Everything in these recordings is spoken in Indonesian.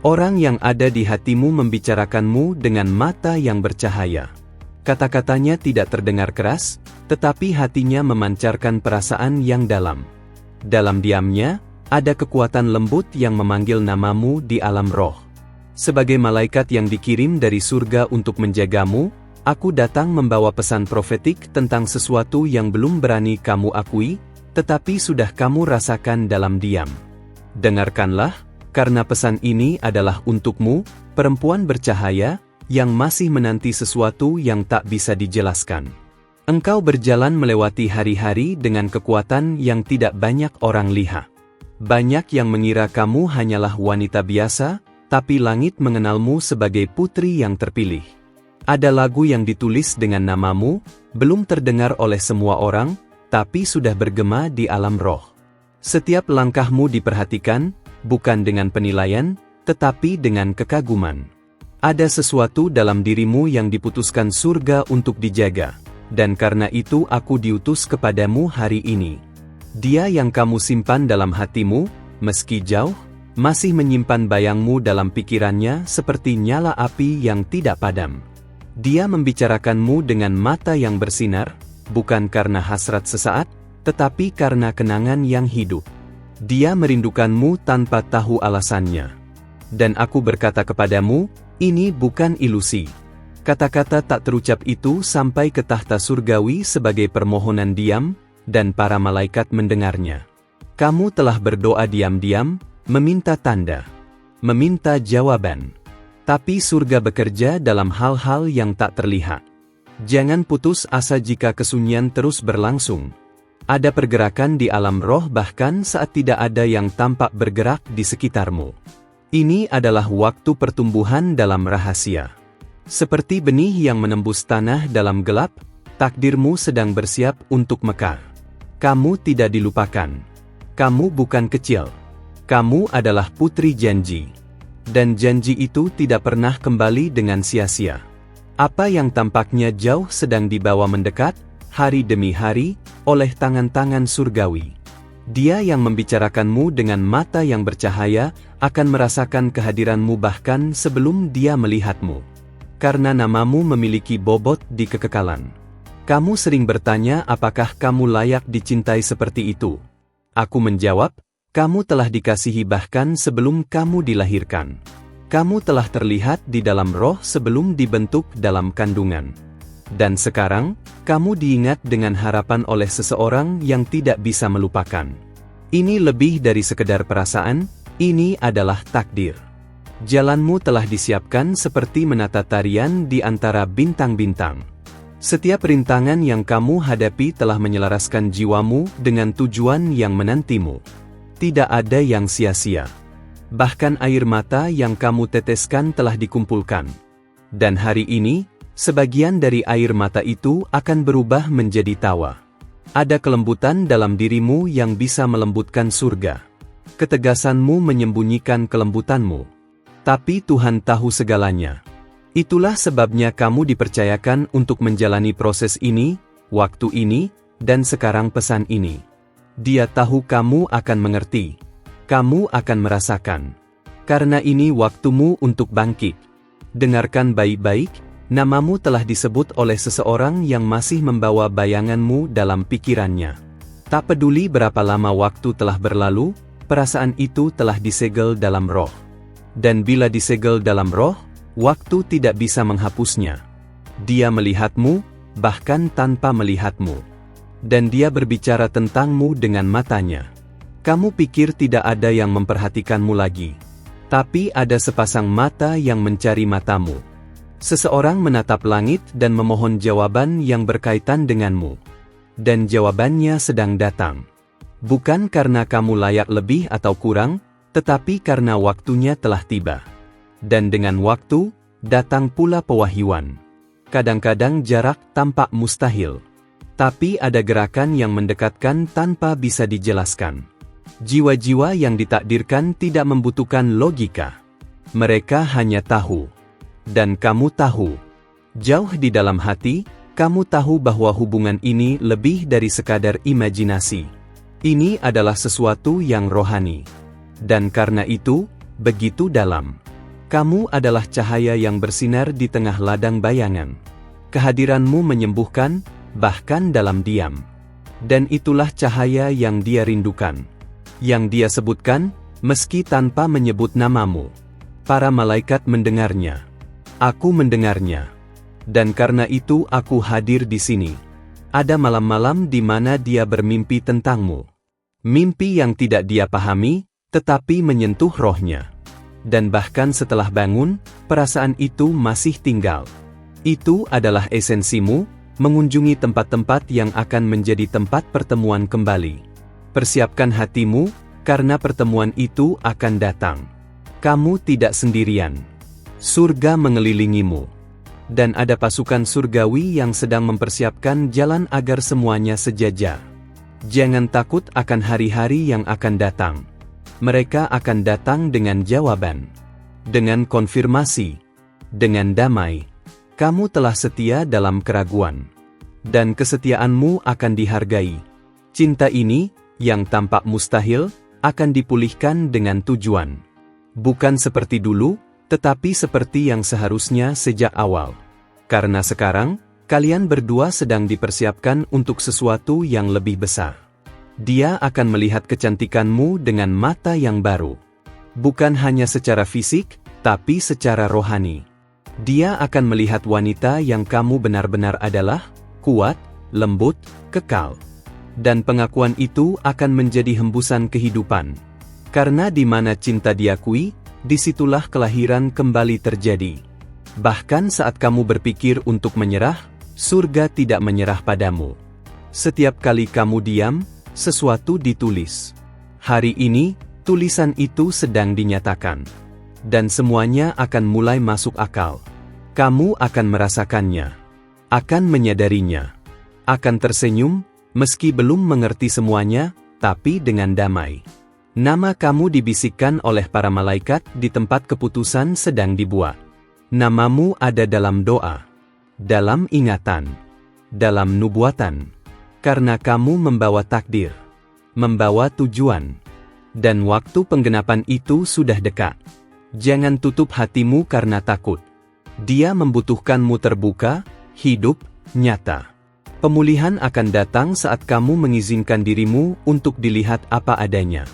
Orang yang ada di hatimu membicarakanmu dengan mata yang bercahaya. Kata-katanya tidak terdengar keras, tetapi hatinya memancarkan perasaan yang dalam. Dalam diamnya, ada kekuatan lembut yang memanggil namamu di alam roh. Sebagai malaikat yang dikirim dari surga untuk menjagamu, aku datang membawa pesan profetik tentang sesuatu yang belum berani kamu akui, tetapi sudah kamu rasakan dalam diam. Dengarkanlah, karena pesan ini adalah untukmu, perempuan bercahaya, yang masih menanti sesuatu yang tak bisa dijelaskan. Engkau berjalan melewati hari-hari dengan kekuatan yang tidak banyak orang lihat. Banyak yang mengira kamu hanyalah wanita biasa, tapi langit mengenalmu sebagai putri yang terpilih. Ada lagu yang ditulis dengan namamu, belum terdengar oleh semua orang, tapi sudah bergema di alam roh. Setiap langkahmu diperhatikan, bukan dengan penilaian, tetapi dengan kekaguman. Ada sesuatu dalam dirimu yang diputuskan surga untuk dijaga, dan karena itu aku diutus kepadamu hari ini. Dia yang kamu simpan dalam hatimu, meski jauh, masih menyimpan bayangmu dalam pikirannya seperti nyala api yang tidak padam. Dia membicarakanmu dengan mata yang bersinar, bukan karena hasrat sesaat, tetapi karena kenangan yang hidup. Dia merindukanmu tanpa tahu alasannya. Dan aku berkata kepadamu, ini bukan ilusi. Kata-kata tak terucap itu sampai ke tahta surgawi sebagai permohonan diam, dan para malaikat mendengarnya. Kamu telah berdoa diam-diam, meminta tanda, meminta jawaban. Tapi surga bekerja dalam hal-hal yang tak terlihat. Jangan putus asa jika kesunyian terus berlangsung. Ada pergerakan di alam roh bahkan saat tidak ada yang tampak bergerak di sekitarmu. Ini adalah waktu pertumbuhan dalam rahasia. Seperti benih yang menembus tanah dalam gelap, takdirmu sedang bersiap untuk mekar. Kamu tidak dilupakan. Kamu bukan kecil. Kamu adalah putri janji. Dan janji itu tidak pernah kembali dengan sia-sia. Apa yang tampaknya jauh sedang dibawa mendekat, hari demi hari, oleh tangan-tangan surgawi. Dia yang membicarakanmu dengan mata yang bercahaya, akan merasakan kehadiranmu bahkan sebelum dia melihatmu. Karena namamu memiliki bobot di kekekalan. Kamu sering bertanya apakah kamu layak dicintai seperti itu. Aku menjawab, kamu telah dikasihi bahkan sebelum kamu dilahirkan. Kamu telah terlihat di dalam roh sebelum dibentuk dalam kandungan. Dan sekarang, kamu diingat dengan harapan oleh seseorang yang tidak bisa melupakan. Ini lebih dari sekedar perasaan, ini adalah takdir. Jalanmu telah disiapkan seperti menata tarian di antara bintang-bintang. Setiap rintangan yang kamu hadapi telah menyelaraskan jiwamu dengan tujuan yang menantimu. Tidak ada yang sia-sia. Bahkan air mata yang kamu teteskan telah dikumpulkan. Dan hari ini, sebagian dari air mata itu akan berubah menjadi tawa. Ada kelembutan dalam dirimu yang bisa melembutkan surga. Ketegasanmu menyembunyikan kelembutanmu. Tapi Tuhan tahu segalanya. Itulah sebabnya kamu dipercayakan untuk menjalani proses ini, waktu ini, dan sekarang pesan ini. Dia tahu kamu akan mengerti. Kamu akan merasakan. Karena ini waktumu untuk bangkit. Dengarkan baik-baik. Namamu telah disebut oleh seseorang yang masih membawa bayanganmu dalam pikirannya. Tak peduli berapa lama waktu telah berlalu, perasaan itu telah disegel dalam roh. Dan bila disegel dalam roh, waktu tidak bisa menghapusnya. Dia melihatmu, bahkan tanpa melihatmu. Dan dia berbicara tentangmu dengan matanya. Kamu pikir tidak ada yang memperhatikanmu lagi. Tapi ada sepasang mata yang mencari matamu. Seseorang menatap langit dan memohon jawaban yang berkaitan denganmu. Dan jawabannya sedang datang. Bukan karena kamu layak lebih atau kurang, tetapi karena waktunya telah tiba. Dan dengan waktu, datang pula pewahyuan. Kadang-kadang jarak tampak mustahil. Tapi ada gerakan yang mendekatkan tanpa bisa dijelaskan. Jiwa-jiwa yang ditakdirkan tidak membutuhkan logika. Mereka hanya tahu. Dan kamu tahu. Jauh di dalam hati, kamu tahu bahwa hubungan ini lebih dari sekadar imajinasi. Ini adalah sesuatu yang rohani. Dan karena itu, begitu dalam. Kamu adalah cahaya yang bersinar di tengah ladang bayangan. Kehadiranmu menyembuhkan, bahkan dalam diam. Dan itulah cahaya yang Dia rindukan. Yang Dia sebutkan, meski tanpa menyebut namamu. Para malaikat mendengarnya. Aku mendengarnya. Dan karena itu aku hadir di sini. Ada malam-malam di mana Dia bermimpi tentangmu. Mimpi yang tidak Dia pahami, tetapi menyentuh rohnya. Dan bahkan setelah bangun, perasaan itu masih tinggal. Itu adalah esensimu, mengunjungi tempat-tempat yang akan menjadi tempat pertemuan kembali. Persiapkan hatimu, karena pertemuan itu akan datang. Kamu tidak sendirian. Surga mengelilingimu. Dan ada pasukan surgawi yang sedang mempersiapkan jalan agar semuanya sejajar. Jangan takut akan hari-hari yang akan datang. Mereka akan datang dengan jawaban, dengan konfirmasi, dengan damai. Kamu telah setia dalam keraguan, dan kesetiaanmu akan dihargai. Cinta ini, yang tampak mustahil, akan dipulihkan dengan tujuan. Bukan seperti dulu, tetapi seperti yang seharusnya sejak awal. Karena sekarang, kalian berdua sedang dipersiapkan untuk sesuatu yang lebih besar. Dia akan melihat kecantikanmu dengan mata yang baru. Bukan hanya secara fisik, tapi secara rohani. Dia akan melihat wanita yang kamu benar-benar adalah, kuat, lembut, kekal. Dan pengakuan itu akan menjadi hembusan kehidupan. Karena di mana cinta diakui, disitulah kelahiran kembali terjadi. Bahkan saat kamu berpikir untuk menyerah, surga tidak menyerah padamu. Setiap kali kamu diam, sesuatu ditulis. Hari ini, tulisan itu sedang dinyatakan. Dan semuanya akan mulai masuk akal. Kamu akan merasakannya. Akan menyadarinya. Akan tersenyum, meski belum mengerti semuanya, tapi dengan damai. Nama kamu dibisikkan oleh para malaikat di tempat keputusan sedang dibuat. Namamu ada dalam doa. Dalam ingatan. Dalam nubuatan. Karena kamu membawa takdir, membawa tujuan, dan waktu penggenapan itu sudah dekat. Jangan tutup hatimu karena takut. Dia membutuhkanmu terbuka, hidup, nyata. Pemulihan akan datang saat kamu mengizinkan dirimu untuk dilihat apa adanya.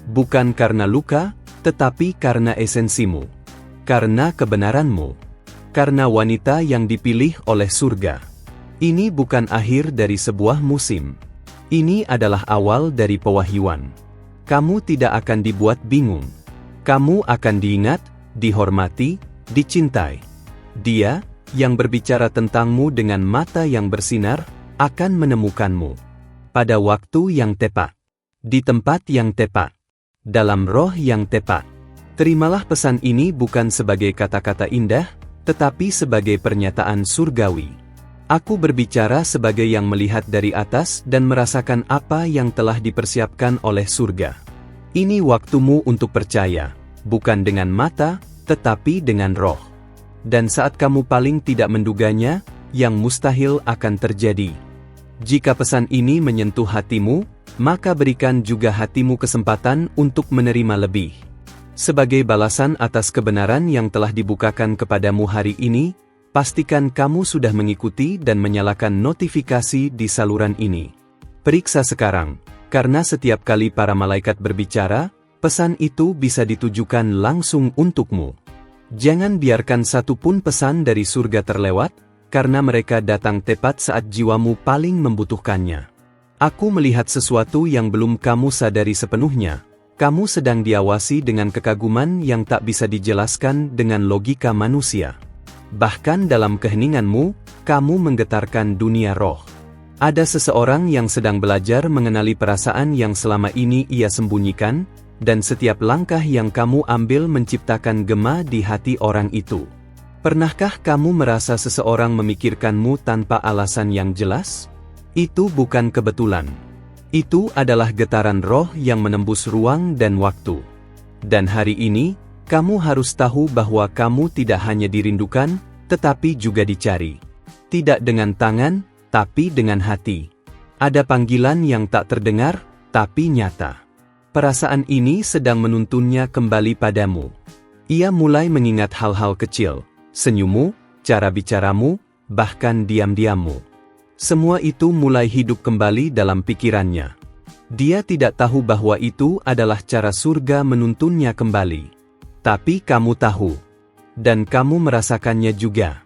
Bukan karena luka, tetapi karena esensimu. Karena kebenaranmu. Karena wanita yang dipilih oleh surga. Ini bukan akhir dari sebuah musim. Ini adalah awal dari pewahyuan. Kamu tidak akan dibuat bingung. Kamu akan diingat, dihormati, dicintai. Dia, yang berbicara tentangmu dengan mata yang bersinar, akan menemukanmu. Pada waktu yang tepat. Di tempat yang tepat. Dalam roh yang tepat. Terimalah pesan ini bukan sebagai kata-kata indah, tetapi sebagai pernyataan surgawi. Aku berbicara sebagai yang melihat dari atas dan merasakan apa yang telah dipersiapkan oleh surga. Ini waktumu untuk percaya, bukan dengan mata, tetapi dengan roh. Dan saat kamu paling tidak menduganya, yang mustahil akan terjadi. Jika pesan ini menyentuh hatimu, maka berikan juga hatimu kesempatan untuk menerima lebih. Sebagai balasan atas kebenaran yang telah dibukakan kepadamu hari ini, pastikan kamu sudah mengikuti dan menyalakan notifikasi di saluran ini. Periksa sekarang, karena setiap kali para malaikat berbicara, pesan itu bisa ditujukan langsung untukmu. Jangan biarkan satu pun pesan dari surga terlewat, karena mereka datang tepat saat jiwamu paling membutuhkannya. Aku melihat sesuatu yang belum kamu sadari sepenuhnya. Kamu sedang diawasi dengan kekaguman yang tak bisa dijelaskan dengan logika manusia. Bahkan dalam keheninganmu, kamu menggetarkan dunia roh. Ada seseorang yang sedang belajar mengenali perasaan yang selama ini ia sembunyikan, dan setiap langkah yang kamu ambil menciptakan gema di hati orang itu. Pernahkah kamu merasa seseorang memikirkanmu tanpa alasan yang jelas? Itu bukan kebetulan. Itu adalah getaran roh yang menembus ruang dan waktu. Dan hari ini, kamu harus tahu bahwa kamu tidak hanya dirindukan, tetapi juga dicari. Tidak dengan tangan, tapi dengan hati. Ada panggilan yang tak terdengar, tapi nyata. Perasaan ini sedang menuntunnya kembali padamu. Ia mulai mengingat hal-hal kecil, senyummu, cara bicaramu, bahkan diam-diammu. Semua itu mulai hidup kembali dalam pikirannya. Dia tidak tahu bahwa itu adalah cara surga menuntunnya kembali. Tapi kamu tahu. Dan kamu merasakannya juga.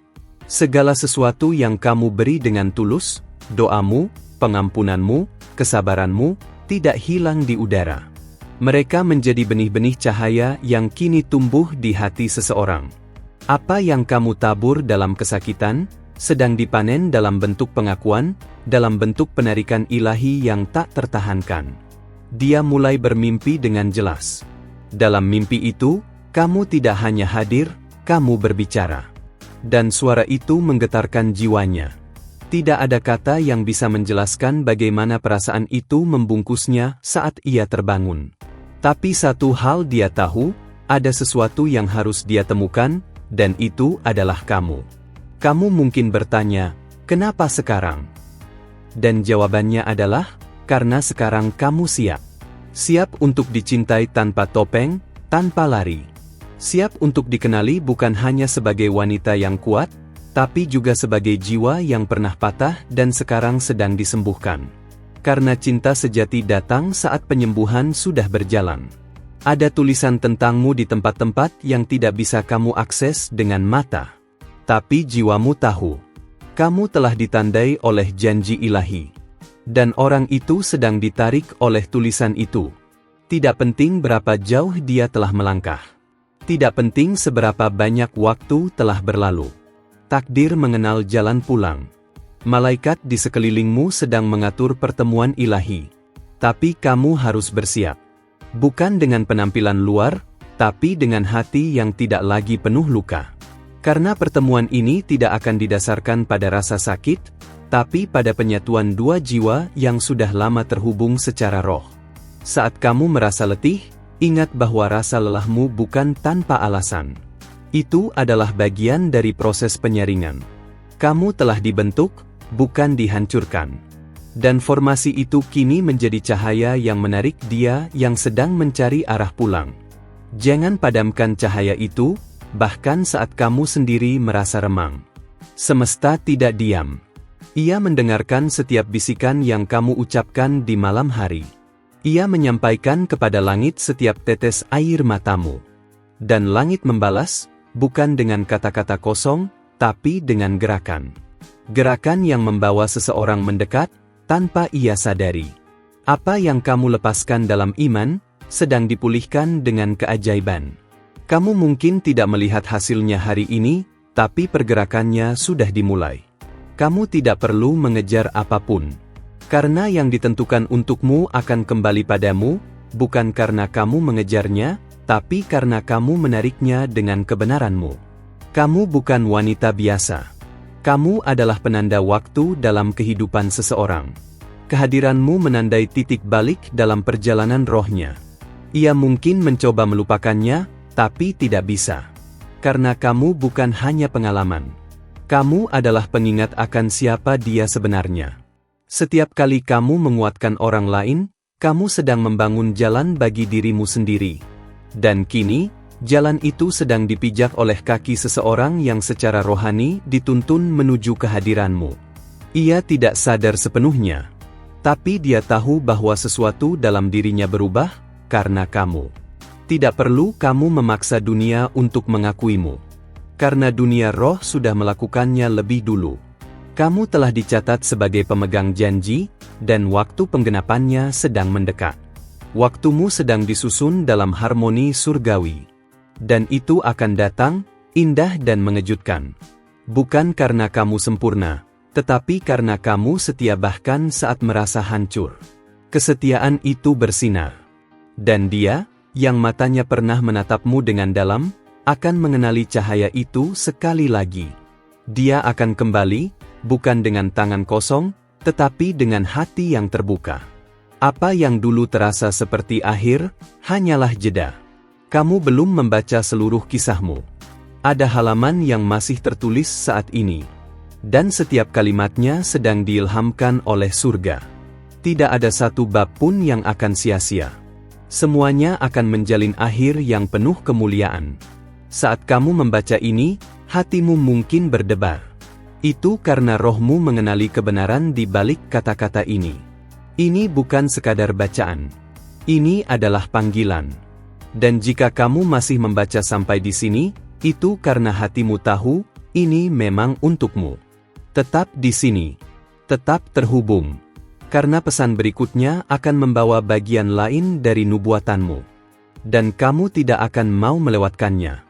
Segala sesuatu yang kamu beri dengan tulus, doamu, pengampunanmu, kesabaranmu, tidak hilang di udara. Mereka menjadi benih-benih cahaya yang kini tumbuh di hati seseorang. Apa yang kamu tabur dalam kesakitan, sedang dipanen dalam bentuk pengakuan, dalam bentuk penarikan ilahi yang tak tertahankan. Dia mulai bermimpi dengan jelas. Dalam mimpi itu, kamu tidak hanya hadir, kamu berbicara. Dan suara itu menggetarkan jiwanya. Tidak ada kata yang bisa menjelaskan bagaimana perasaan itu membungkusnya saat ia terbangun. Tapi satu hal dia tahu, ada sesuatu yang harus dia temukan, dan itu adalah kamu. Kamu mungkin bertanya, kenapa sekarang? Dan jawabannya adalah, karena sekarang kamu siap. Siap untuk dicintai tanpa topeng, tanpa lari. Siap untuk dikenali bukan hanya sebagai wanita yang kuat, tapi juga sebagai jiwa yang pernah patah dan sekarang sedang disembuhkan. Karena cinta sejati datang saat penyembuhan sudah berjalan. Ada tulisan tentangmu di tempat-tempat yang tidak bisa kamu akses dengan mata. Tapi jiwamu tahu. Kamu telah ditandai oleh janji ilahi. Dan orang itu sedang ditarik oleh tulisan itu. Tidak penting berapa jauh dia telah melangkah. Tidak penting seberapa banyak waktu telah berlalu. Takdir mengenal jalan pulang. Malaikat di sekelilingmu sedang mengatur pertemuan ilahi. Tapi kamu harus bersiap. Bukan dengan penampilan luar, tapi dengan hati yang tidak lagi penuh luka. Karena pertemuan ini tidak akan didasarkan pada rasa sakit, tapi pada penyatuan dua jiwa yang sudah lama terhubung secara roh. Saat kamu merasa letih, ingat bahwa rasa lelahmu bukan tanpa alasan. Itu adalah bagian dari proses penyaringan. Kamu telah dibentuk, bukan dihancurkan. Dan formasi itu kini menjadi cahaya yang menarik dia yang sedang mencari arah pulang. Jangan padamkan cahaya itu, bahkan saat kamu sendiri merasa remang. Semesta tidak diam. Ia mendengarkan setiap bisikan yang kamu ucapkan di malam hari. Ia menyampaikan kepada langit setiap tetes air matamu. Dan langit membalas, bukan dengan kata-kata kosong, tapi dengan gerakan. Gerakan yang membawa seseorang mendekat, tanpa ia sadari. Apa yang kamu lepaskan dalam iman, sedang dipulihkan dengan keajaiban. Kamu mungkin tidak melihat hasilnya hari ini, tapi pergerakannya sudah dimulai. Kamu tidak perlu mengejar apapun. Karena yang ditentukan untukmu akan kembali padamu, bukan karena kamu mengejarnya, tapi karena kamu menariknya dengan kebenaranmu. Kamu bukan wanita biasa. Kamu adalah penanda waktu dalam kehidupan seseorang. Kehadiranmu menandai titik balik dalam perjalanan rohnya. Ia mungkin mencoba melupakannya, tapi tidak bisa. Karena kamu bukan hanya pengalaman. Kamu adalah pengingat akan siapa dia sebenarnya. Setiap kali kamu menguatkan orang lain, kamu sedang membangun jalan bagi dirimu sendiri. Dan kini, jalan itu sedang dipijak oleh kaki seseorang yang secara rohani dituntun menuju kehadiranmu. Ia tidak sadar sepenuhnya. Tapi dia tahu bahwa sesuatu dalam dirinya berubah, karena kamu. Tidak perlu kamu memaksa dunia untuk mengakuimu. Karena dunia roh sudah melakukannya lebih dulu. Kamu telah dicatat sebagai pemegang janji, dan waktu penggenapannya sedang mendekat. Waktumu sedang disusun dalam harmoni surgawi. Dan itu akan datang, indah dan mengejutkan. Bukan karena kamu sempurna, tetapi karena kamu setia bahkan saat merasa hancur. Kesetiaan itu bersinar. Dan dia, yang matanya pernah menatapmu dengan dalam, akan mengenali cahaya itu sekali lagi. Dia akan kembali, bukan dengan tangan kosong, tetapi dengan hati yang terbuka. Apa yang dulu terasa seperti akhir, hanyalah jeda. Kamu belum membaca seluruh kisahmu. Ada halaman yang masih tertulis saat ini. Dan setiap kalimatnya sedang diilhamkan oleh surga. Tidak ada satu bab pun yang akan sia-sia. Semuanya akan menjalin akhir yang penuh kemuliaan. Saat kamu membaca ini, hatimu mungkin berdebar. Itu karena rohmu mengenali kebenaran di balik kata-kata ini. Ini bukan sekadar bacaan. Ini adalah panggilan. Dan jika kamu masih membaca sampai di sini, itu karena hatimu tahu, ini memang untukmu. Tetap di sini. Tetap terhubung. Karena pesan berikutnya akan membawa bagian lain dari nubuatanmu. Dan kamu tidak akan mau melewatkannya.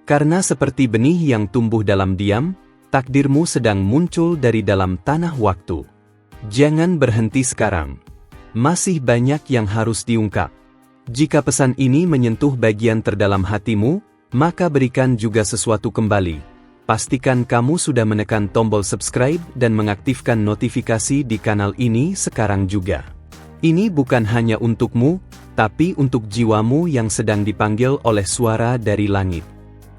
Karena seperti benih yang tumbuh dalam diam, takdirmu sedang muncul dari dalam tanah waktu. Jangan berhenti sekarang. Masih banyak yang harus diungkap. Jika pesan ini menyentuh bagian terdalam hatimu, maka berikan juga sesuatu kembali. Pastikan kamu sudah menekan tombol subscribe dan mengaktifkan notifikasi di kanal ini sekarang juga. Ini bukan hanya untukmu, tapi untuk jiwamu yang sedang dipanggil oleh suara dari langit.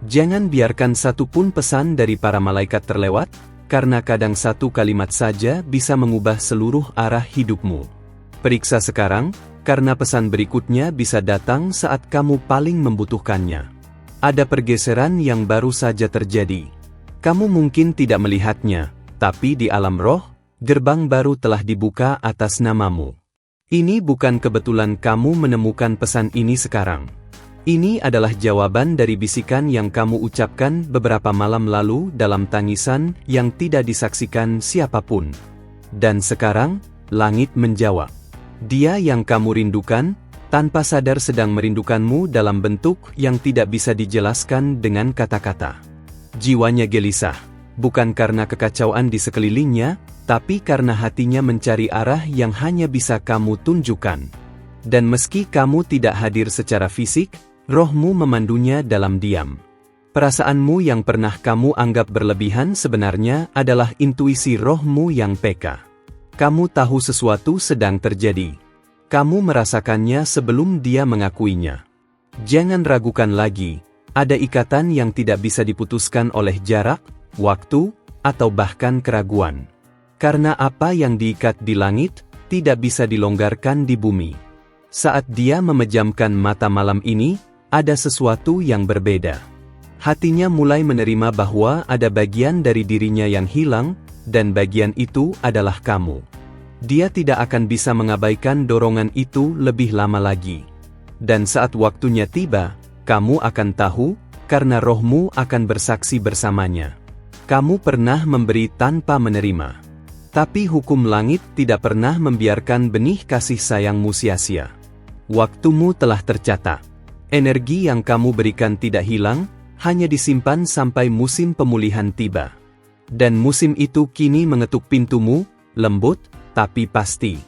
Jangan biarkan satupun pesan dari para malaikat terlewat, karena kadang satu kalimat saja bisa mengubah seluruh arah hidupmu. Periksa sekarang, karena pesan berikutnya bisa datang saat kamu paling membutuhkannya. Ada pergeseran yang baru saja terjadi. Kamu mungkin tidak melihatnya, tapi di alam roh, gerbang baru telah dibuka atas namamu. Ini bukan kebetulan kamu menemukan pesan ini sekarang. Ini adalah jawaban dari bisikan yang kamu ucapkan beberapa malam lalu dalam tangisan yang tidak disaksikan siapapun. Dan sekarang, langit menjawab. Dia yang kamu rindukan, tanpa sadar sedang merindukanmu dalam bentuk yang tidak bisa dijelaskan dengan kata-kata. Jiwanya gelisah, bukan karena kekacauan di sekelilingnya, tapi karena hatinya mencari arah yang hanya bisa kamu tunjukkan. Dan meski kamu tidak hadir secara fisik, rohmu memandunya dalam diam. Perasaanmu yang pernah kamu anggap berlebihan sebenarnya adalah intuisi rohmu yang peka. Kamu tahu sesuatu sedang terjadi. Kamu merasakannya sebelum dia mengakuinya. Jangan ragukan lagi. Ada ikatan yang tidak bisa diputuskan oleh jarak, waktu, atau bahkan keraguan. Karena apa yang diikat di langit, tidak bisa dilonggarkan di bumi. Saat dia memejamkan mata malam ini, ada sesuatu yang berbeda. Hatinya mulai menerima bahwa ada bagian dari dirinya yang hilang, dan bagian itu adalah kamu. Dia tidak akan bisa mengabaikan dorongan itu lebih lama lagi. Dan saat waktunya tiba, kamu akan tahu, karena rohmu akan bersaksi bersamanya. Kamu pernah memberi tanpa menerima. Tapi hukum langit tidak pernah membiarkan benih kasih sayangmu sia-sia. Waktumu telah tercatat. Energi yang kamu berikan tidak hilang, hanya disimpan sampai musim pemulihan tiba. Dan musim itu kini mengetuk pintumu, lembut, tapi pasti.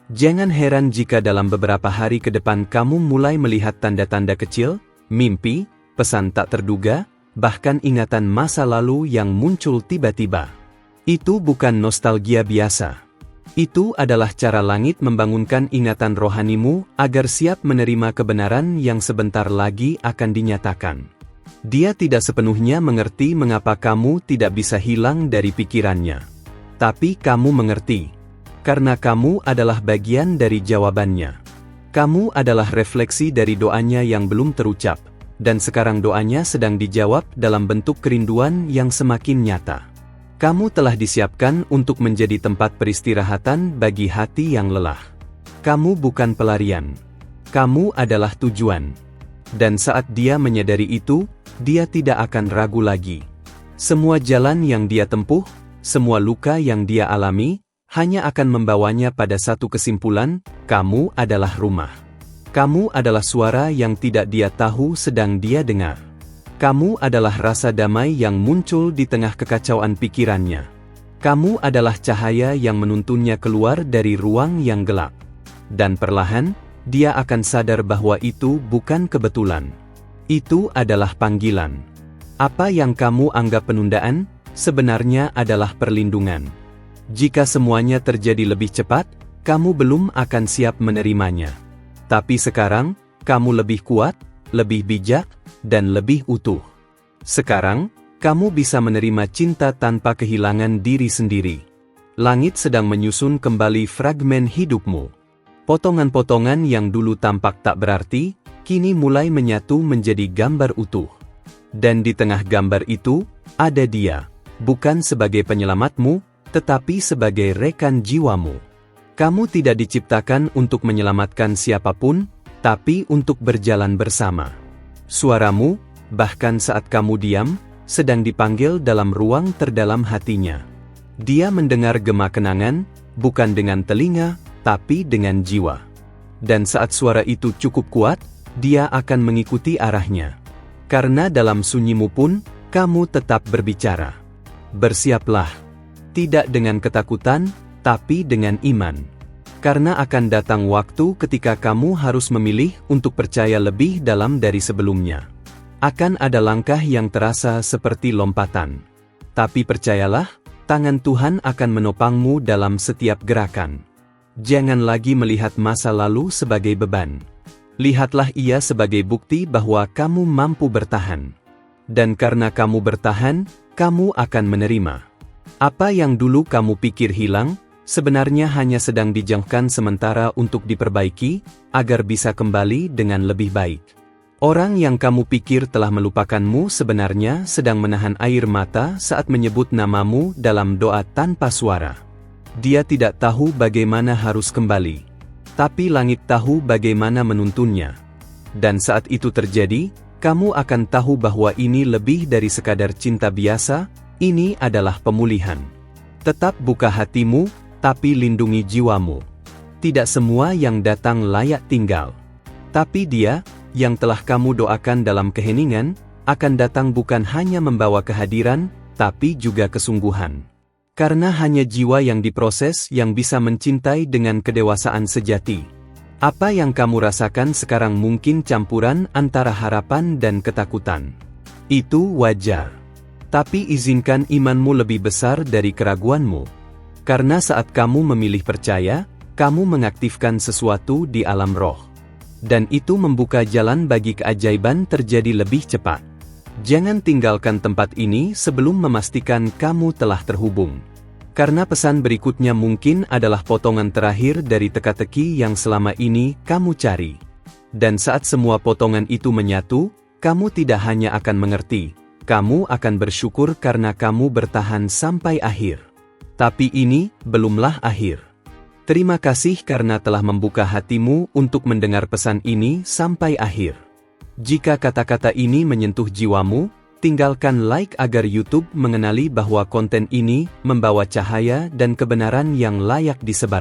Jangan heran jika dalam beberapa hari ke depan kamu mulai melihat tanda-tanda kecil, mimpi, pesan tak terduga, bahkan ingatan masa lalu yang muncul tiba-tiba. Itu bukan nostalgia biasa. Itu adalah cara langit membangunkan ingatan rohanimu agar siap menerima kebenaran yang sebentar lagi akan dinyatakan. Dia tidak sepenuhnya mengerti mengapa kamu tidak bisa hilang dari pikirannya. Tapi kamu mengerti. Karena kamu adalah bagian dari jawabannya. Kamu adalah refleksi dari doanya yang belum terucap, dan sekarang doanya sedang dijawab dalam bentuk kerinduan yang semakin nyata. Kamu telah disiapkan untuk menjadi tempat peristirahatan bagi hati yang lelah. Kamu bukan pelarian. Kamu adalah tujuan. Dan saat dia menyadari itu, dia tidak akan ragu lagi. Semua jalan yang dia tempuh, semua luka yang dia alami, hanya akan membawanya pada satu kesimpulan, kamu adalah rumah. Kamu adalah suara yang tidak dia tahu sedang dia dengar. Kamu adalah rasa damai yang muncul di tengah kekacauan pikirannya. Kamu adalah cahaya yang menuntunnya keluar dari ruang yang gelap. Dan perlahan, dia akan sadar bahwa itu bukan kebetulan. Itu adalah panggilan. Apa yang kamu anggap penundaan, sebenarnya adalah perlindungan. Jika semuanya terjadi lebih cepat, kamu belum akan siap menerimanya. Tapi sekarang, kamu lebih kuat, lebih bijak, dan lebih utuh. Sekarang, kamu bisa menerima cinta tanpa kehilangan diri sendiri. Langit sedang menyusun kembali fragmen hidupmu. Potongan-potongan yang dulu tampak tak berarti, kini mulai menyatu menjadi gambar utuh. Dan di tengah gambar itu, ada dia, bukan sebagai penyelamatmu, tetapi sebagai rekan jiwamu. Kamu tidak diciptakan untuk menyelamatkan siapapun, tapi untuk berjalan bersama. Suaramu, bahkan saat kamu diam, sedang dipanggil dalam ruang terdalam hatinya. Dia mendengar gema kenangan, bukan dengan telinga, tapi dengan jiwa. Dan saat suara itu cukup kuat, dia akan mengikuti arahnya. Karena dalam sunyimu pun, kamu tetap berbicara. Bersiaplah. Tidak dengan ketakutan, tapi dengan iman. Karena akan datang waktu ketika kamu harus memilih untuk percaya lebih dalam dari sebelumnya. Akan ada langkah yang terasa seperti lompatan. Tapi percayalah, tangan Tuhan akan menopangmu dalam setiap gerakan. Jangan lagi melihat masa lalu sebagai beban. Lihatlah ia sebagai bukti bahwa kamu mampu bertahan. Dan karena kamu bertahan, kamu akan menerima. Apa yang dulu kamu pikir hilang, sebenarnya hanya sedang dijauhkan sementara untuk diperbaiki, agar bisa kembali dengan lebih baik. Orang yang kamu pikir telah melupakanmu sebenarnya sedang menahan air mata saat menyebut namamu dalam doa tanpa suara. Dia tidak tahu bagaimana harus kembali. Tapi langit tahu bagaimana menuntunnya. Dan saat itu terjadi, kamu akan tahu bahwa ini lebih dari sekadar cinta biasa, ini adalah pemulihan. Tetap buka hatimu, tapi lindungi jiwamu. Tidak semua yang datang layak tinggal. Tapi dia, yang telah kamu doakan dalam keheningan, akan datang bukan hanya membawa kehadiran, tapi juga kesungguhan. Karena hanya jiwa yang diproses yang bisa mencintai dengan kedewasaan sejati. Apa yang kamu rasakan sekarang mungkin campuran antara harapan dan ketakutan. Itu wajar. Tapi izinkan imanmu lebih besar dari keraguanmu. Karena saat kamu memilih percaya, kamu mengaktifkan sesuatu di alam roh. Dan itu membuka jalan bagi keajaiban terjadi lebih cepat. Jangan tinggalkan tempat ini sebelum memastikan kamu telah terhubung. Karena pesan berikutnya mungkin adalah potongan terakhir dari teka-teki yang selama ini kamu cari. Dan saat semua potongan itu menyatu, kamu tidak hanya akan mengerti, kamu akan bersyukur karena kamu bertahan sampai akhir. Tapi ini belumlah akhir. Terima kasih karena telah membuka hatimu untuk mendengar pesan ini sampai akhir. Jika kata-kata ini menyentuh jiwamu, tinggalkan like agar YouTube mengenali bahwa konten ini membawa cahaya dan kebenaran yang layak disebar.